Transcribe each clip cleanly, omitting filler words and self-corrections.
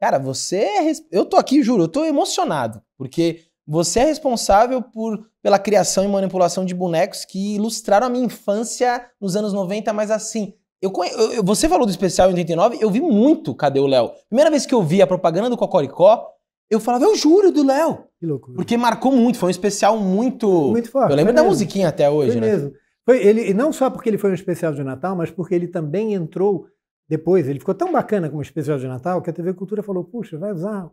Cara, eu tô aqui, juro, eu tô emocionado, porque você é responsável pela criação e manipulação de bonecos que ilustraram a minha infância nos anos 90, mas assim, você falou do especial em 89, eu vi muito Cadê o Léo? Primeira vez que eu vi a propaganda do Cocoricó, eu falava, eu juro, do Léo. Que loucura. Porque marcou muito, foi um especial muito... Muito forte. Eu lembro da musiquinha até hoje, foi né? Mesmo. Foi ele, não só porque ele foi um especial de Natal, mas porque ele também entrou depois, ele ficou tão bacana como especial de Natal que a TV Cultura falou, puxa, vai usar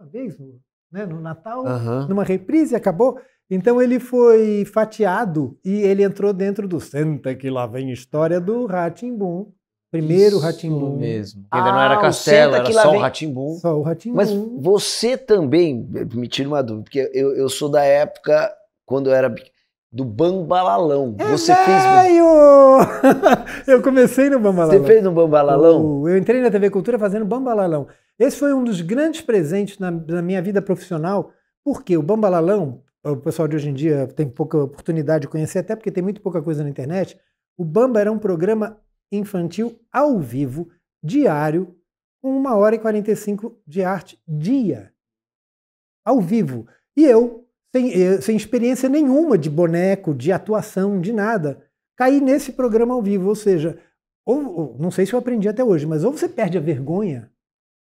uma vez no Natal, numa reprise, acabou. Então ele foi fatiado e ele entrou dentro do Senta que lá vem história do Rá-Tim-Bum. Primeiro Rá-Tim-Bum. Mesmo. Ainda não era Castelo, era só o Rá-Tim-Bum. Só o Rá-Tim-Bum. Mas você também, me tira uma dúvida, porque eu sou da época, quando eu era do Bambalalão. Você fez... Eu comecei no Bambalalão. Você fez no Bambalalão? Eu entrei na TV Cultura fazendo Bambalalão. Esse foi um dos grandes presentes na minha vida profissional, porque o Bambalalão, o pessoal de hoje em dia tem pouca oportunidade de conhecer, até porque tem muito pouca coisa na internet. O Bamba era um programa infantil ao vivo, diário, com 1h45 de arte dia. Ao vivo. E eu, sem experiência nenhuma de boneco, de atuação, de nada, caí nesse programa ao vivo. Ou seja, não sei se eu aprendi até hoje, mas ou você perde a vergonha,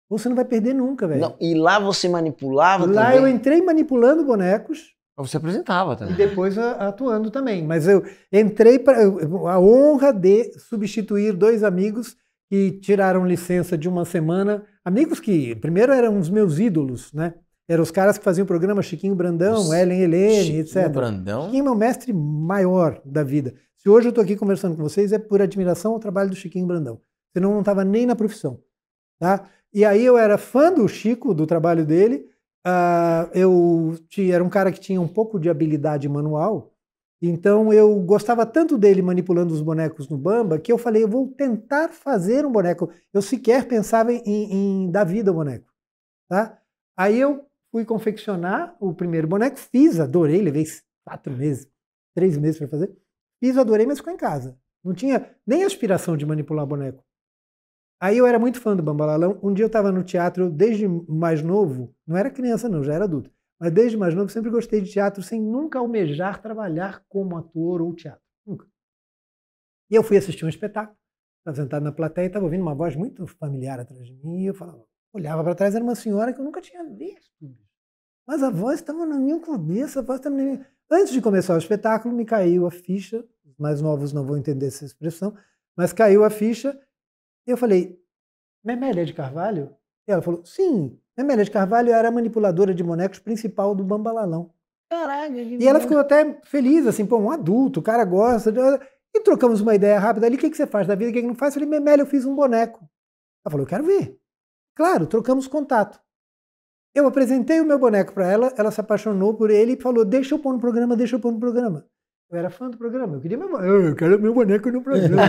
ou você não vai perder nunca, velho. E lá você manipulava também? Lá eu entrei manipulando bonecos. Você apresentava também. E depois atuando também. Mas eu entrei para a honra de substituir 2 amigos que tiraram licença de uma semana. Amigos que primeiro eram os meus ídolos, né? Eram os caras que faziam o programa Chiquinho Brandão, Ellen Helene, etc. Chiquinho Brandão? Chiquinho é meu mestre maior da vida. Se hoje eu estou aqui conversando com vocês é por admiração ao trabalho do Chiquinho Brandão. Senão eu não estava nem na profissão. Tá? E aí eu era fã do Chico, do trabalho dele. Era um cara que tinha um pouco de habilidade manual, então eu gostava tanto dele manipulando os bonecos no Bamba que eu falei, eu vou tentar fazer um boneco. Eu sequer pensava em dar vida ao boneco. Tá? Aí eu fui confeccionar o primeiro boneco, fiz, adorei, levei 4 meses, 3 meses para fazer. Fiz, adorei, mas ficou em casa. Não tinha nem aspiração de manipular boneco. Aí eu era muito fã do Bambalalão. Um dia eu estava no teatro, desde mais novo, não era criança não, já era adulto, mas desde mais novo sempre gostei de teatro sem nunca almejar trabalhar como ator ou teatro. Nunca. E eu fui assistir um espetáculo, estava sentado na plateia e estava ouvindo uma voz muito familiar atrás de mim e eu falava, olhava para trás, era uma senhora que eu nunca tinha visto. Mas a voz estava na minha cabeça, a voz estava na minha... Antes de começar o espetáculo, me caiu a ficha, os mais novos não vão entender essa expressão, mas caiu a ficha. Eu falei, Memélia de Carvalho? E ela falou, sim, Memélia de Carvalho era a manipuladora de bonecos principal do Bambalalão. Caraca, e ela ficou até feliz, assim, pô, um adulto, o cara gosta. E trocamos uma ideia rápida ali, o que você faz da vida, o que não faz? Eu falei, Memélia, eu fiz um boneco. Ela falou, eu quero ver. Claro, trocamos contato. Eu apresentei o meu boneco para ela, ela se apaixonou por ele e falou, deixa eu pôr no programa, deixa eu pôr no programa. Eu era fã do programa, eu queria eu quero meu boneco no programa.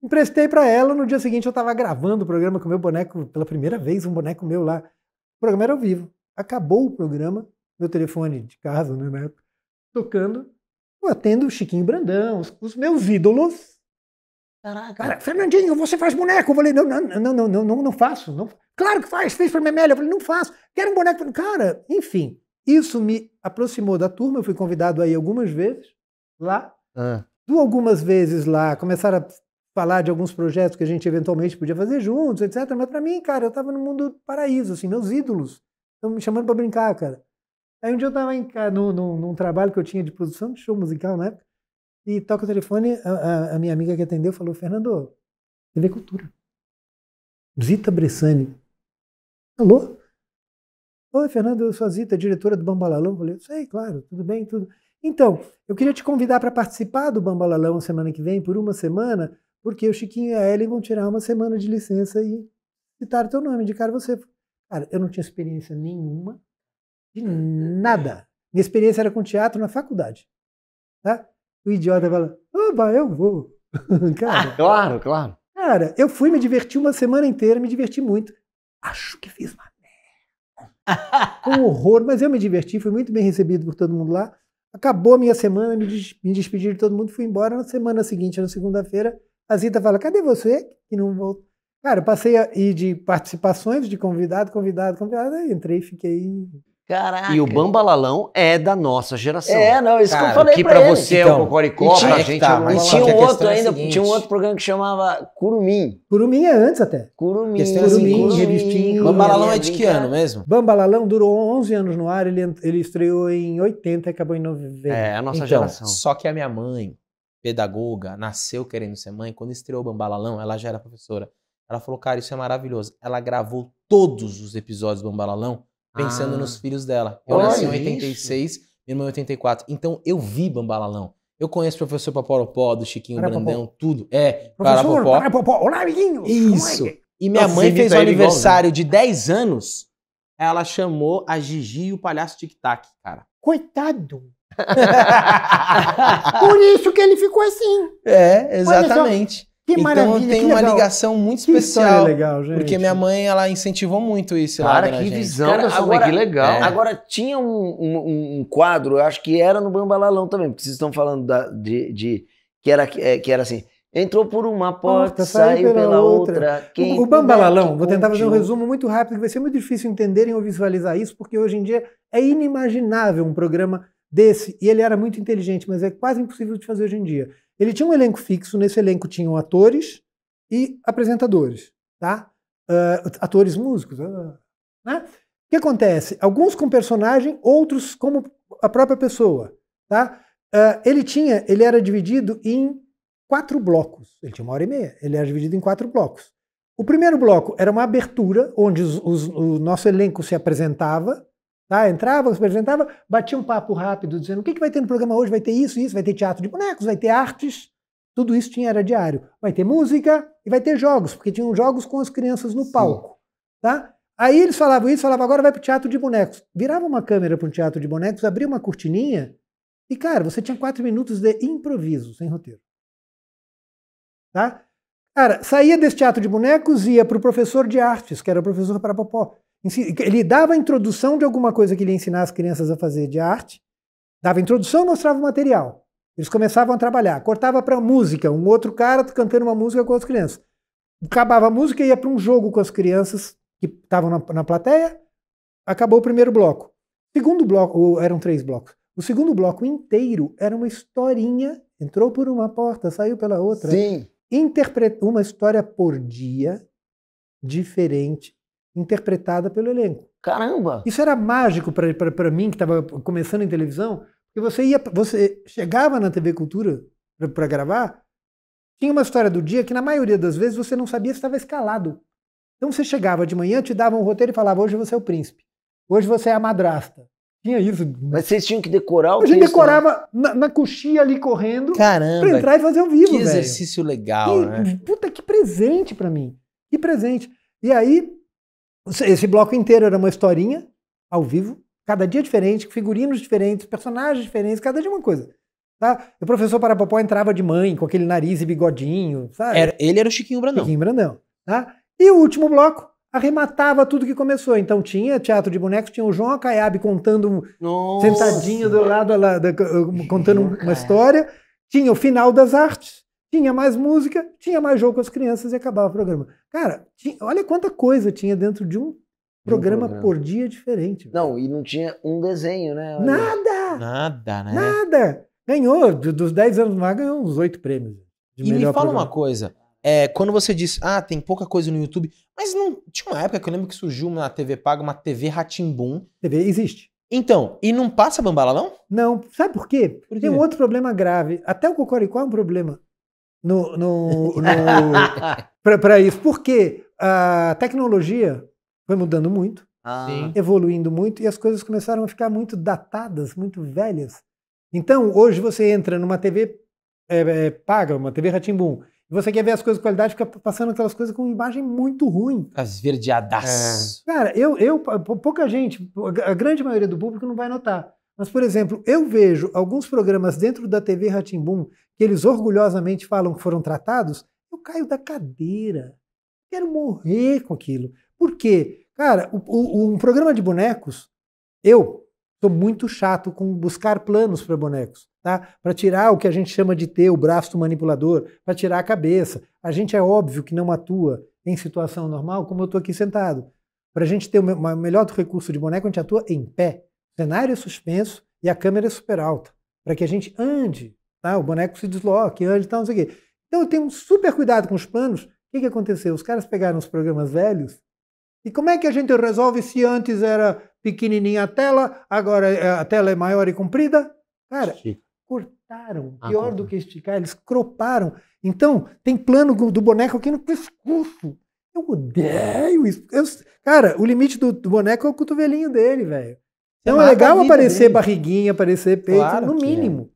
Emprestei para ela, no dia seguinte eu estava gravando o programa com o meu boneco, pela primeira vez, um boneco meu lá. O programa era ao vivo. Acabou o programa, meu telefone de casa, né, na época, tocando, eu atendo o Chiquinho Brandão, os meus ídolos. Caraca. Cara, Fernandinho, você faz boneco? Eu falei, não faço. Não. Claro que faz, fez para Memélia. Eu falei, não faço, quero um boneco. Cara, enfim, isso me aproximou da turma, eu fui convidado aí algumas vezes lá. Algumas vezes lá, começaram a falar de alguns projetos que a gente eventualmente podia fazer juntos, etc. Mas para mim, cara, eu estava no mundo do paraíso, assim, meus ídolos estão me chamando para brincar, cara. Aí um dia eu estava num trabalho que eu tinha de produção de show musical na época, e toca o telefone, a minha amiga que atendeu falou, Fernando, TV Cultura. Zita Bressani. Alô? Oi, Fernando, eu sou a Zita, diretora do Bambalalão. Eu falei, sei, claro, tudo bem, tudo. Então, eu queria te convidar para participar do Bambalalão semana que vem, por uma semana, porque o Chiquinho e a Ellen vão tirar uma semana de licença e citar o teu nome, indicar você. Cara, eu não tinha experiência nenhuma de nada. Minha experiência era com teatro na faculdade. Tá? O idiota fala, oba, eu vou. Cara, claro, claro. Cara, eu fui me divertir uma semana inteira, me diverti muito. Acho que fiz uma merda. Um horror, mas eu me diverti, fui muito bem recebido por todo mundo lá. Acabou a minha semana, me despedi de todo mundo, fui embora. Na semana seguinte, na segunda-feira, a Zita fala, cadê você? Que não voltou. Cara, eu passei a ir de participações, de convidado, aí entrei e fiquei... Caraca. E o Bambalalão é da nossa geração. Não, isso Cara, que eu falei Que pra pra ele. você é Então, o Cocoricó, e tinha pra que gente tá, é o mas E só tinha que a um outro questão é a ainda, seguinte. tinha um outro programa que chamava Curumim. Curumim é antes até. Curumim. Questão é assim, Curumim, revistinha. Bambalalão é de que ano mesmo? Bambalalão durou 11 anos no ar, ele estreou em 80 e acabou em 90. É, a nossa Então, geração. Só que a minha mãe, pedagoga, nasceu querendo ser mãe. Quando estreou o Bambalalão, ela já era professora. Ela falou, cara, isso é maravilhoso. Ela gravou todos os episódios do Bambalalão pensando nos filhos dela. Eu Olha nasci em isso. 86, minha irmã em 84. Então eu vi Bambalalão. Eu conheço o professor Paporopó, do Chiquinho Parapopó. Brandão, tudo. É, Professor, Parapopó. Parapopó, olá, amiguinho! Isso. Como é que- E minha Nossa, mãe imita fez o ele aniversário de 10 anos. Ela chamou a Gigi e o Palhaço Tic Tac, cara. Coitado! Por isso que ele ficou assim. É, exatamente. Que Então maravilha, tem que uma legal. ligação muito Que história especial. legal, gente. Porque minha mãe, ela incentivou muito isso lá Cara, na que gente. visão Cara, da sua mãe, agora- que legal. Agora, tinha um quadro, eu acho que era no Bambalalão também, porque vocês estão falando que era assim, entrou por uma porta, saiu pela outra. Quem O Bambalalão, puder que vou tentar fazer um conte resumo muito rápido, que vai ser muito difícil entenderem ou visualizar isso, porque hoje em dia é inimaginável um programa desse, e ele era muito inteligente, mas é quase impossível de fazer hoje em dia. Ele tinha um elenco fixo, nesse elenco tinham atores e apresentadores, tá? Atores músicos, né? O que acontece? Alguns com personagem, outros como a própria pessoa, tá? Ele era dividido em 4 blocos. Ele tinha 1h30. Ele era dividido em 4 blocos. O primeiro bloco era uma abertura, onde o nosso elenco se apresentava, tá? Entrava, se apresentava, batia um papo rápido, dizendo o que vai ter no programa hoje, vai ter isso, vai ter teatro de bonecos, vai ter artes, tudo isso era diário. Vai ter música e vai ter jogos, porque tinham jogos com as crianças no palco, tá? Aí eles falavam isso, agora vai pro teatro de bonecos. Virava uma câmera para um teatro de bonecos, abria uma cortininha e, cara, você tinha 4 minutos de improviso, sem roteiro. Tá? Cara, saía desse teatro de bonecos, ia para o professor de artes, que era o professor Parapopó. Ele dava a introdução de alguma coisa que ele ia ensinar as crianças a fazer de arte, dava a introdução e mostrava o material. Eles começavam a trabalhar, cortava para música, um outro cara cantando uma música com as crianças. Acabava a música e ia para um jogo com as crianças que estavam na plateia, acabou o primeiro bloco. Segundo bloco, eram 3 blocos. O segundo bloco inteiro era uma historinha, entrou por uma porta, saiu pela outra. Sim. Uma história por dia, diferente, interpretada pelo elenco. Caramba! Isso era mágico para mim, que estava começando em televisão, porque você chegava na TV Cultura para gravar, tinha uma história do dia que na maioria das vezes você não sabia se estava escalado. Então você chegava de manhã, te dava um roteiro e falava, hoje você é o príncipe, hoje você é a madrasta. Tinha isso. Mas vocês tinham que decorar o A gente texto, decorava na coxinha ali correndo pra Caramba, entrar e fazer ao vivo, que velho. exercício legal, né? Puta, que presente pra mim. Que presente. E aí, esse bloco inteiro era uma historinha, ao vivo, cada dia diferente, figurinos diferentes, personagens diferentes, cada dia uma coisa. Tá? O professor Parapopó entrava de mãe, com aquele nariz e bigodinho, sabe? Ele era o Chiquinho Brandão. Chiquinho Brandão. Tá? E o último bloco arrematava tudo que começou. Então tinha teatro de bonecos, tinha o João Acaiabe contando, Nossa. sentadinho do lado, contando uma história. Tinha o final das artes, tinha mais música, tinha mais jogo com as crianças e acabava o programa. Cara, olha quanta coisa tinha dentro de um programa por dia diferente. Não, e não tinha um desenho, né? Olha. Nada! Nada, né? Nada! Ganhou, dos 10 anos no ar, ganhou uns 8 prêmios. de E me melhor fala programa. uma coisa. Quando você disse, tem pouca coisa no YouTube, mas não tinha uma época que eu lembro que surgiu na TV paga, uma TV Rá-Tim-Bum. TV existe. Então, e não passa Bambalalão? Não, sabe por quê? Por quê? Tem um outro problema grave. Até o Cocoricó é um problema para isso. Porque a tecnologia foi mudando muito, Sim. evoluindo muito, e as coisas começaram a ficar muito datadas, muito velhas. Então, hoje você entra numa TV paga, uma TV Rá-Tim-Bum, e você quer ver as coisas de qualidade, fica passando aquelas coisas com imagem muito ruim. As verdeadas. Cara, pouca gente, a grande maioria do público não vai notar. Mas, por exemplo, eu vejo alguns programas dentro da TV Rá-Tim-Bum que eles orgulhosamente falam que foram tratados, eu caio da cadeira. Quero morrer com aquilo. Por quê? Cara, um programa de bonecos, eu sou muito chato com buscar planos para bonecos, tá? Para tirar o que a gente chama de ter o braço do manipulador, para tirar a cabeça. A gente é óbvio que não atua em situação normal, como eu estou aqui sentado. Para a gente ter o melhor recurso de boneco, a gente atua em pé. O cenário é suspenso e a câmera é super alta. Para que a gente ande, tá? O boneco se desloque, ande e tal, não sei o quê. Então eu tenho um super cuidado com os planos. O que aconteceu? Os caras pegaram os programas velhos e como é que a gente resolve se antes era pequenininha a tela, agora a tela é maior e comprida? Cara, cortaram. Pior do que esticar, eles croparam. Então, tem plano do boneco aqui no pescoço. Eu odeio isso. Cara, o limite do boneco é o cotovelinho dele, velho. Então é legal aparecer barriguinha, aparecer peito, claro, no mínimo.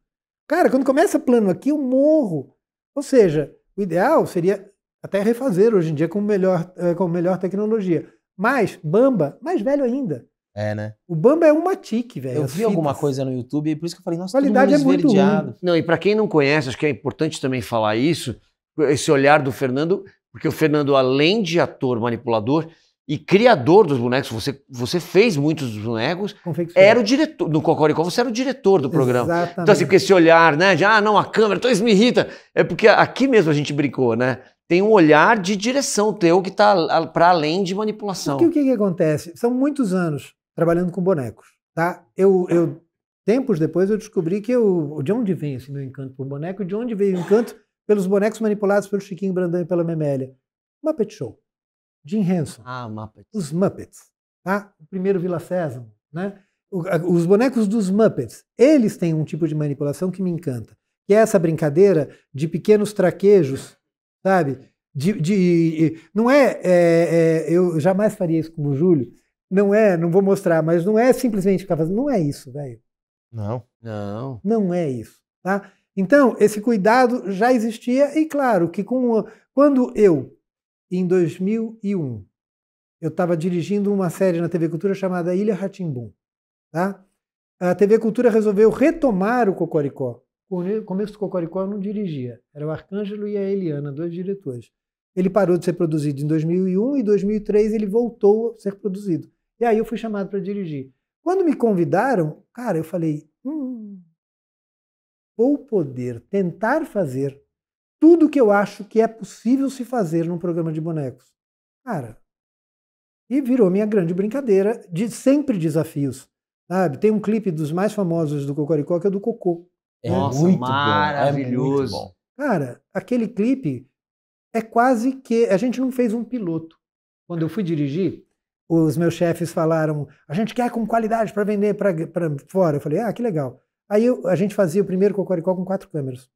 Cara, quando começa plano aqui, eu morro. Ou seja, o ideal seria até refazer hoje em dia com melhor tecnologia. Mas, Bamba, mais velho ainda. É, né? O Bamba é um matic, velho. Eu vi alguma coisa no YouTube e por isso que eu falei, nossa, a qualidade é muito ruim. Não, e pra quem não conhece, acho que é importante também falar isso, esse olhar do Fernando, porque o Fernando, além de ator, manipulador e criador dos bonecos, você fez muitos dos bonecos, era o diretor, no Cocoricó você era o diretor do programa. Exatamente. Então assim, com esse olhar, né, de, não, a câmera, então isso me irrita, é porque aqui mesmo a gente brincou, né, tem um olhar de direção teu que tá para além de manipulação. Porque o que acontece? São muitos anos trabalhando com bonecos, tá? Tempos depois eu descobri que de onde vem esse meu encanto por boneco, de onde veio o encanto pelos bonecos manipulados pelo Chiquinho Brandão e pela Memélia. Muppet Show. Jim Henson. Muppets. Os Muppets. Tá? O primeiro Vila Sésamo. Né? Os bonecos dos Muppets, eles têm um tipo de manipulação que me encanta, que é essa brincadeira de pequenos traquejos, sabe? Não eu jamais faria isso com o Júlio, não vou mostrar, mas não é simplesmente ficar fazendo, não é isso, velho. Não é isso, tá? Então, esse cuidado já existia e claro que quando em 2001, eu estava dirigindo uma série na TV Cultura chamada Ilha Rá-Tim-Bum, tá? A TV Cultura resolveu retomar o Cocoricó. No começo do Cocoricó eu não dirigia, era o Arcângelo e a Eliana, 2 diretores. Ele parou de ser produzido em 2001 e em 2003 ele voltou a ser produzido. E aí eu fui chamado para dirigir. Quando me convidaram, cara, eu falei, vou poder tentar fazer tudo que eu acho que é possível se fazer num programa de bonecos. Cara, e virou minha grande brincadeira de sempre desafios. Sabe? Tem um clipe dos mais famosos do Cocoricó que é do Cocô. Nossa, muito maravilhoso. Bom. Cara, aquele clipe é quase que... A gente não fez um piloto. Quando eu fui dirigir, os meus chefes falaram, a gente quer com qualidade para vender para fora. Eu falei, que legal. Aí a gente fazia o primeiro Cocoricó com 4 câmeras.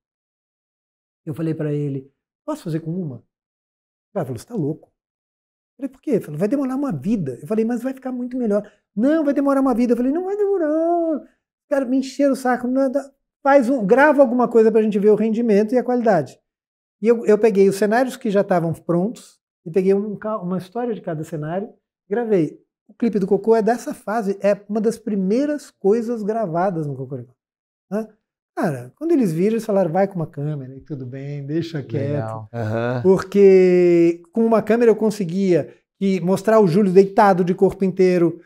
Eu falei para ele, posso fazer com uma? Ele falou, você tá louco. Eu falei, por quê? Ele falou, vai demorar uma vida. Eu falei, mas vai ficar muito melhor. Não, vai demorar uma vida. Eu falei, não vai demorar. Cara, me encheram o saco. Grava alguma coisa pra gente ver o rendimento e a qualidade. E eu peguei os cenários que já estavam prontos e peguei uma história de cada cenário e gravei. O clipe do Cocô é dessa fase, é uma das primeiras coisas gravadas no Cocoricó. Cara, quando eles viram, eles falaram, vai com uma câmera e tudo bem, deixa quieto. Porque com uma câmera eu conseguia mostrar o Júlio deitado de corpo inteiro,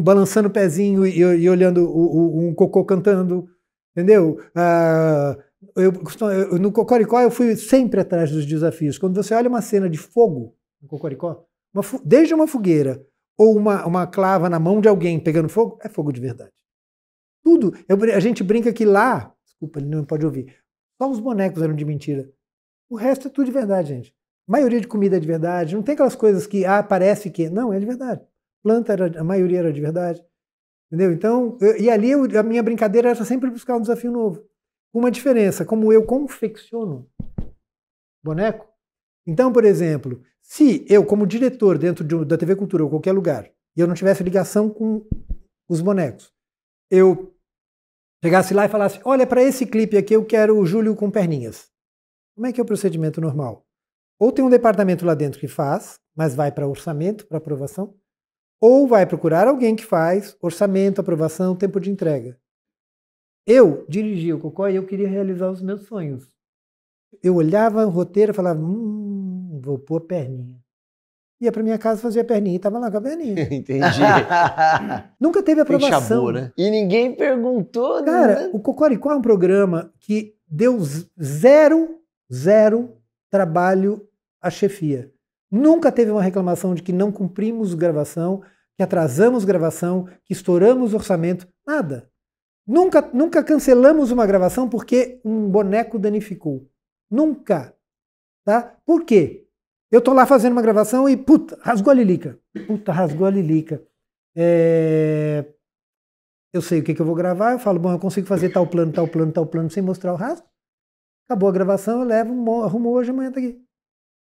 balançando o pezinho e olhando um Cocô cantando, entendeu? No Cocoricó eu fui sempre atrás dos desafios. Quando você olha uma cena de fogo no Cocoricó, desde uma fogueira ou uma clava na mão de alguém pegando fogo, é fogo de verdade. Tudo. A gente brinca que lá, desculpa, ele não pode ouvir, só os bonecos eram de mentira. O resto é tudo de verdade, gente. A maioria de comida é de verdade. Não tem aquelas coisas que, parece que... Não, é de verdade. Planta, a maioria era de verdade. Entendeu? Então, ali a minha brincadeira era sempre buscar um desafio novo. Uma diferença, como eu confecciono boneco. Então, por exemplo, se eu, como diretor dentro da TV Cultura ou qualquer lugar, e eu não tivesse ligação com os bonecos, eu chegasse lá e falasse, olha, para esse clipe aqui eu quero o Júlio com perninhas. Como é que é o procedimento normal? Ou tem um departamento lá dentro que faz, mas vai para orçamento, para aprovação, ou vai procurar alguém que faz orçamento, aprovação, tempo de entrega. Eu dirigia o Cocó e eu queria realizar os meus sonhos. Eu olhava o roteiro e falava, vou pôr a perninha. Ia para minha casa fazer a perninha e estava lá com a perninha. Entendi. Nunca teve aprovação. Chabou, né? E ninguém perguntou. Cara, né? o Cocoricó é um programa que deu zero trabalho à chefia. Nunca teve uma reclamação de que não cumprimos gravação, que atrasamos gravação, que estouramos orçamento, nada. Nunca cancelamos uma gravação porque um boneco danificou. Nunca. Tá? Por quê? Eu tô lá fazendo uma gravação e, puta, rasgou a lilica. Puta, rasgou a lilica. Eu sei o que eu vou gravar, eu falo, bom, eu consigo fazer tal plano sem mostrar o rasgo. Acabou a gravação, eu levo, arrumo hoje, amanhã tá aqui.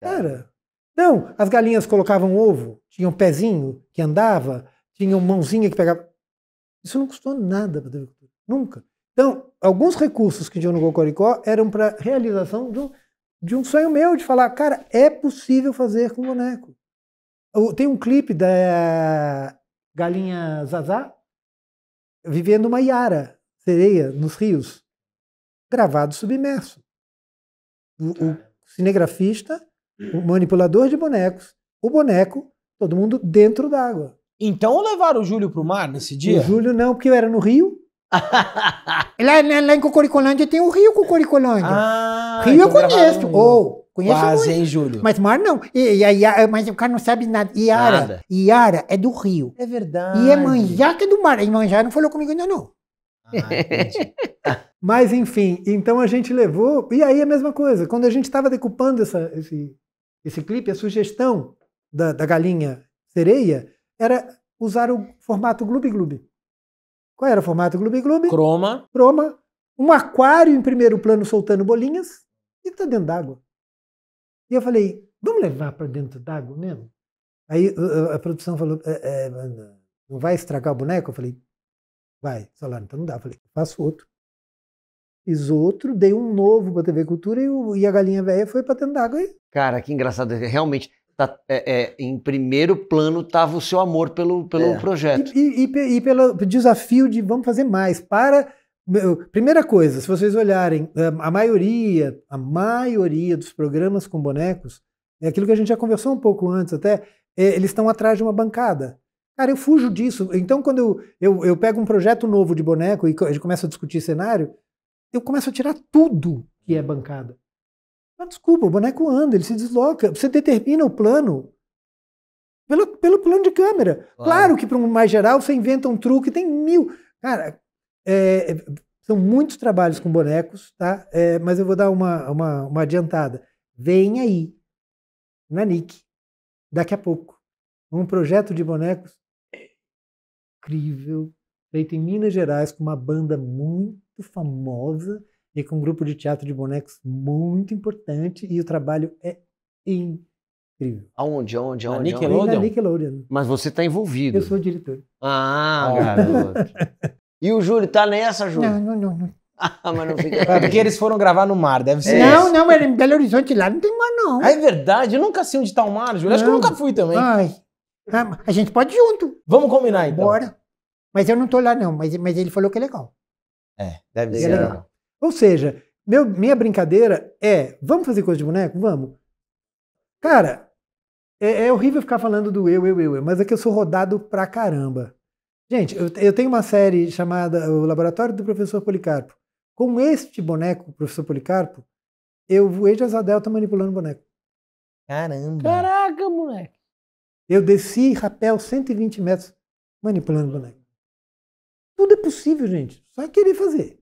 Cara, não, as galinhas colocavam ovo, tinham pezinho que andava, tinham mãozinha que pegava. Isso não custou nada para a TV Cultura, nunca. Então, alguns recursos que tinham no Cocoricó eram para realização de um sonho meu, de falar, cara, é possível fazer com boneco. Tem um clipe da galinha Zazá, vivendo uma iara, sereia, nos rios, gravado submerso. O cinegrafista, o manipulador de bonecos, o boneco, todo mundo dentro d'água. Então levaram o Júlio pro mar nesse dia? O Júlio não, porque eu era no Rio. lá em Cocoricolândia tem o Rio Cocoricolândia. Rio eu conheço. Conheço quase, muito. Hein, Júlio? Mas mar não. Mas o cara não sabe nada. Iara é do Rio. É verdade. E Iemanjá que é do mar. Iemanjá não falou comigo ainda não. Entendi. Mas enfim, então a gente levou. E aí a mesma coisa. Quando a gente estava decupando esse clipe, a sugestão da galinha sereia era usar o formato Gloob Gloob. Qual era o formato Gloob Gloob? Croma. Um aquário em primeiro plano soltando bolinhas e tá dentro d'água. E eu falei, vamos levar para dentro d'água mesmo? Aí a produção falou, não vai estragar o boneco? Eu falei, vai. Falaram, então não dá. Eu falei, faço outro. Fiz outro, dei um novo para a TV Cultura e a galinha velha foi para dentro d'água. Cara, que engraçado. Realmente, em primeiro plano estava o seu amor pelo projeto. E pelo desafio de vamos fazer mais. Primeira coisa, se vocês olharem, a maioria dos programas com bonecos, é aquilo que a gente já conversou um pouco antes até, eles estão atrás de uma bancada. Cara, eu fujo disso. Então, quando eu pego um projeto novo de boneco e a gente começa a discutir cenário, eu começo a tirar tudo que é bancada. Mas desculpa, o boneco anda, ele se desloca. Você determina o plano pelo plano de câmera. Claro que para um mais geral você inventa um truque, tem 1000. Cara, são muitos trabalhos com bonecos, tá? Mas eu vou dar uma adiantada. Vem aí, na NIC, daqui a pouco, um projeto de bonecos incrível, feito em Minas Gerais, com uma banda muito famosa e com um grupo de teatro de bonecos muito importante, e o trabalho é incrível. Aonde? Na Nickelodeon? Na Nickelodeon. Mas você está envolvido. Eu sou o diretor. Garoto. E o Júlio tá nessa, Júlio? Não. Mas não fica... Porque eles foram gravar no mar, deve ser. Não, era em Belo Horizonte, lá não tem mar, não. É verdade, eu nunca sei onde tá o mar, Júlio. Acho que eu nunca fui também. A gente pode ir junto. Vamos combinar, então. Bora. Mas eu não tô lá, não. Mas ele falou que é legal. Deve É ser. legal. Ou seja, minha brincadeira vamos fazer coisa de boneco? Vamos. Cara, é horrível ficar falando do eu, mas é que eu sou rodado pra caramba. Gente, eu tenho uma série chamada O Laboratório do Professor Policarpo. Com este boneco, o Professor Policarpo, eu voei de asa delta manipulando boneco. Caramba. Caraca, moleque. Eu desci rapel 120 metros manipulando boneco. Tudo é possível, gente. Só querer fazer.